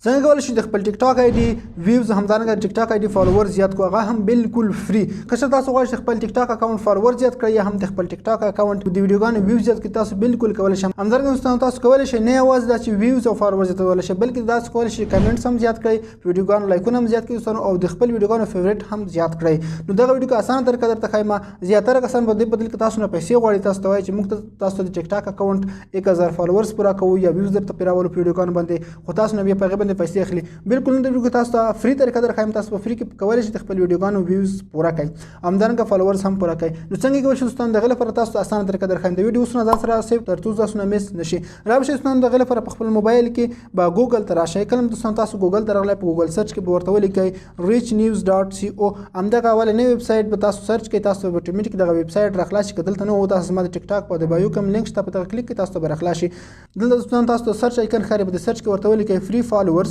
څنګه کولی شئ د خپل ټیک ټاک آی ډي ویوز همدارنګه ټیک ټاک آی ډي فالوور زیات کړو هغه هم بالکل فری. که څه تاسو غواړئ خپل ټیک ټاک اکاونټ فالوور زیات کړئ یا هم د خپل ټیک ټاک اکاونټ د ویډیوګانو ویوز زیات کړئ تاسو بالکل کولی شئ. همدارنګه دوستانو تاسو کولی شئ نه یوازې دا چې ویوز او فالوور زیاتولی شئ بلکې تاسو کولی شئ کمنټس هم زیات کړئ ویډیوګانو لایکونه هم زیات کړئ دوستانو او د خپل ویډیوګانو فیوریټ هم زیات کړئ. نو دغه ویډیو کې اسانه طریقه درته ښایم. زیاتره کسان په دې بدل کې تاسو نه پیسې غواړي تاسو ته وایي چې موږ تاسو د ټیک ټاک اکاونټ 1000 فالوورز پوره کوو یا ویوز درته پیراولو په ویډیوګانو باندې خو تاسو نه بیا په هغې باندې پیسې اخلي. بالکل نه د تاسو ته فری طریقه درښایم. تاسو په فری کې کولی شئ خپل ویډیوګانو ویوز پوره کړئ همدارنګه فالوورز هم پوره کړئ. نو څنګه کولی شئ دوستانو د هغې لپاره تاسو ته اسانه طریقه درښایم. د ویډیو اوسونه ځان سره سیو تر څو تاسو نه مس نشي. رابشئ دوستانو د هغې لپاره په خپل موبایل کې به ګوګل ته راشئ. کله دوستانو تاسو ګوګل ته راغلی په ګوګل سرچ کې به ورته ولیکئ richnews.co همدغه اولنی ویب سایټ به تاسو سرچ کړئ. تاسو به اتوماتیک دغه ویب سایټ راخلاص شي. که دلته نه و تاسو زما د ټیک ټاک په د بایو کوم لینک شته په دغه کلیک کړئ تاسو ته به راخلاص شي. دلته دوستانو تاسو ته سرچ آیکن ښکاري په د سرچ کې ورته ولیکئ فري فالوورز